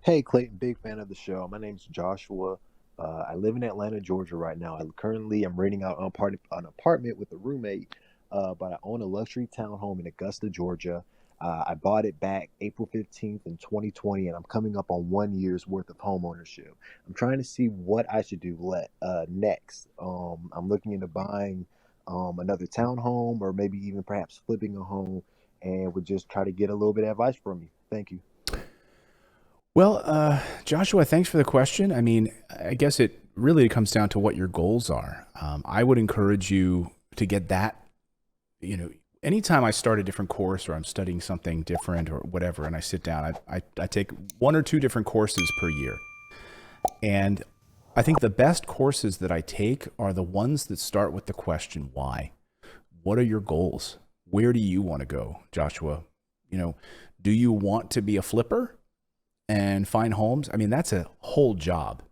Hey Clayton, big fan of the show. My name's Joshua. I live in Atlanta, Georgia right now. I currently am renting out an apartment with a roommate, but I own a luxury townhome in Augusta, Georgia. I bought it back April 15th in 2020, and I'm coming up on 1 year's worth of home ownership. I'm trying to see what I should do next. I'm looking into buying another townhome or maybe even perhaps flipping a home, and would just try to get a little bit of advice from you. Thank you. Well, Joshua, thanks for the question. I mean, I guess it really comes down to what your goals are. I would encourage you to get that, anytime I start a different course or I'm studying something different or whatever, and I sit down, I take one or two different courses per year. And I think the best courses that I take are the ones that start with the question, why? What are your goals? Where do you want to go, Joshua? You know, do you want to be a flipper and find homes? I mean, that's a whole job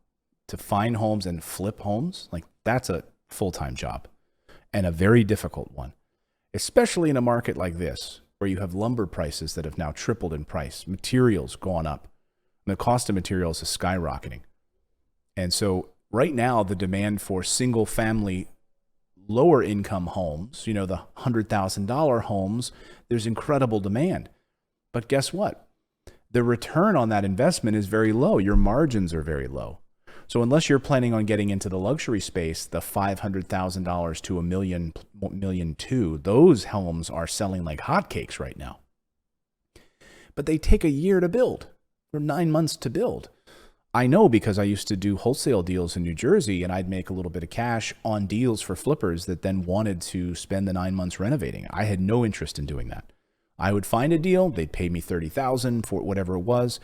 to find homes and flip homes. Like, that's a full-time job and a very difficult one, especially in a market like this, where you have lumber prices that have now tripled in price, materials gone up, and the cost of materials is skyrocketing. And so right now, the demand for single family, lower income homes, the $100,000 homes, there's incredible demand. But guess what? The return on that investment is very low. Your margins are very low. So unless you're planning on getting into the luxury space, the $500,000 to a million two, those homes are selling like hotcakes right now. But they take a year to build, or 9 months to build. I know, because I used to do wholesale deals in New Jersey, and I'd make a little bit of cash on deals for flippers that then wanted to spend the 9 months renovating. I had no interest in doing that. I would find a deal, they'd pay me $30,000 for whatever it was,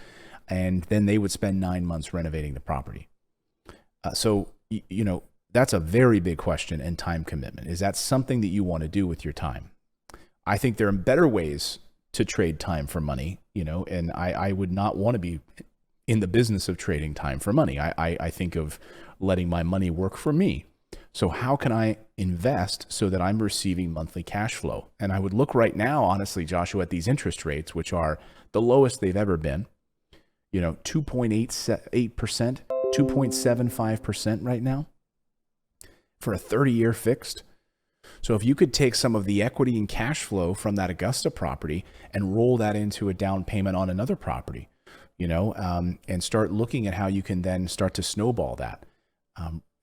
and then they would spend 9 months renovating the property. So that's a very big question, and time commitment. Is that something that you want to do with your time? I think there are better ways to trade time for money, and I would not want to be in the business of trading time for money. I think of letting my money work for me. So how can I invest so that I'm receiving monthly cash flow? And I would look right now, honestly, Joshua, at these interest rates, which are the lowest they've ever been, 2.88%, 2.75% right now for a 30-year fixed. So if you could take some of the equity and cash flow from that Augusta property and roll that into a down payment on another property, and start looking at how you can then start to snowball that.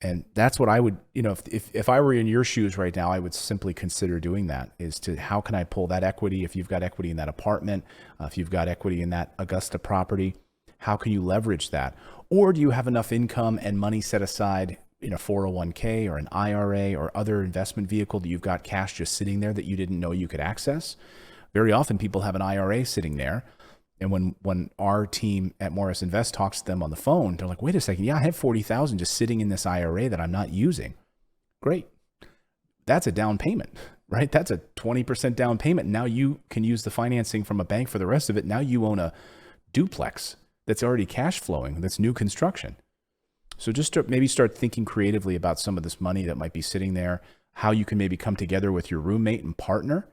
And that's what I would, if I were in your shoes right now, I would simply consider doing that, is to how can I pull that equity? If you've got equity in that apartment, if you've got equity in that Augusta property, how can you leverage that? Or do you have enough income and money set aside in a 401k or an IRA or other investment vehicle that you've got cash just sitting there that you didn't know you could access? Very often people have an IRA sitting there. And when our team at Morris Invest talks to them on the phone, they're like, wait a second, yeah, I have 40,000 just sitting in this IRA that I'm not using. Great. That's a down payment, right? That's a 20% down payment. Now you can use the financing from a bank for the rest of it. Now you own a duplex that's already cash flowing, that's new construction. So just to maybe start thinking creatively about some of this money that might be sitting there, how you can maybe come together with your roommate and partner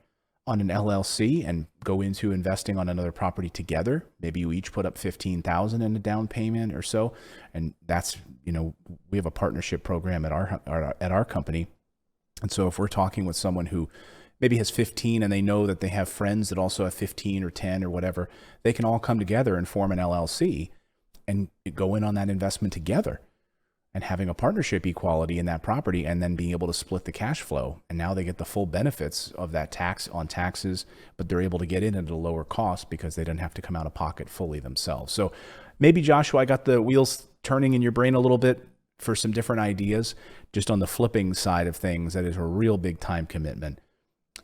on an LLC and go into investing on another property together. Maybe you each put up $15,000 in a down payment or so. And that's, we have a partnership program at our company. And so if we're talking with someone who maybe has 15 and they know that they have friends that also have 15 or 10 or whatever, they can all come together and form an LLC and go in on that investment together, and having a partnership equality in that property, and then being able to split the cash flow. And now they get the full benefits of that tax on taxes, but they're able to get in at a lower cost because they didn't have to come out of pocket fully themselves. So maybe, Joshua, I got the wheels turning in your brain a little bit for some different ideas. Just on the flipping side of things, that is a real big time commitment,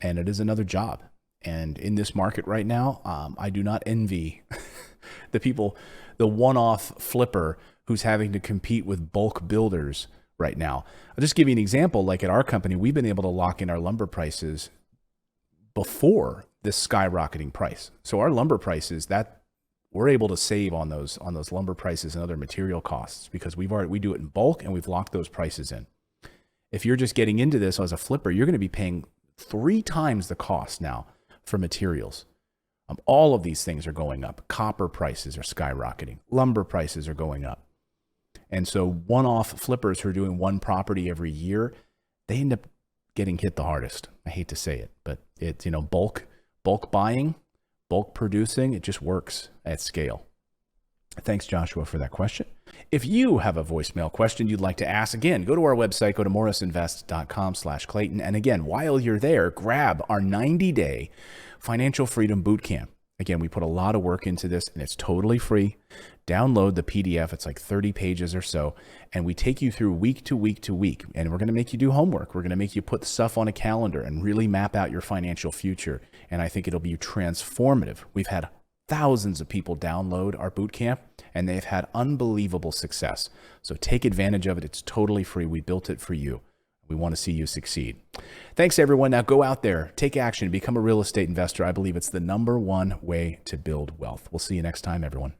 and it is another job. And in this market right now, I do not envy the people, the one-off flipper who's having to compete with bulk builders right now. I'll just give you an example. Like at our company, we've been able to lock in our lumber prices before this skyrocketing price. So our lumber prices, that we're able to save on those lumber prices and other material costs because we do it in bulk and we've locked those prices in. If you're just getting into this as a flipper, you're going to be paying 3 times the cost now for materials. All of these things are going up. Copper prices are skyrocketing. Lumber prices are going up. And so one-off flippers who are doing one property every year, they end up getting hit the hardest. I hate to say it, but it's, bulk buying, bulk producing, it just works at scale. Thanks, Joshua, for that question. If you have a voicemail question you'd like to ask, again, go to our website, go to morrisinvest.com/Clayton. And again, while you're there, grab our 90-day Financial Freedom Bootcamp. Again, we put a lot of work into this and it's totally free. Download the PDF. It's like 30 pages or so. And we take you through week to week to week. And we're going to make you do homework. We're going to make you put stuff on a calendar and really map out your financial future. And I think it'll be transformative. We've had thousands of people download our bootcamp and they've had unbelievable success. So take advantage of it. It's totally free. We built it for you. We want to see you succeed. Thanks, everyone. Now go out there, take action, become a real estate investor. I believe it's the #1 way to build wealth. We'll see you next time, everyone.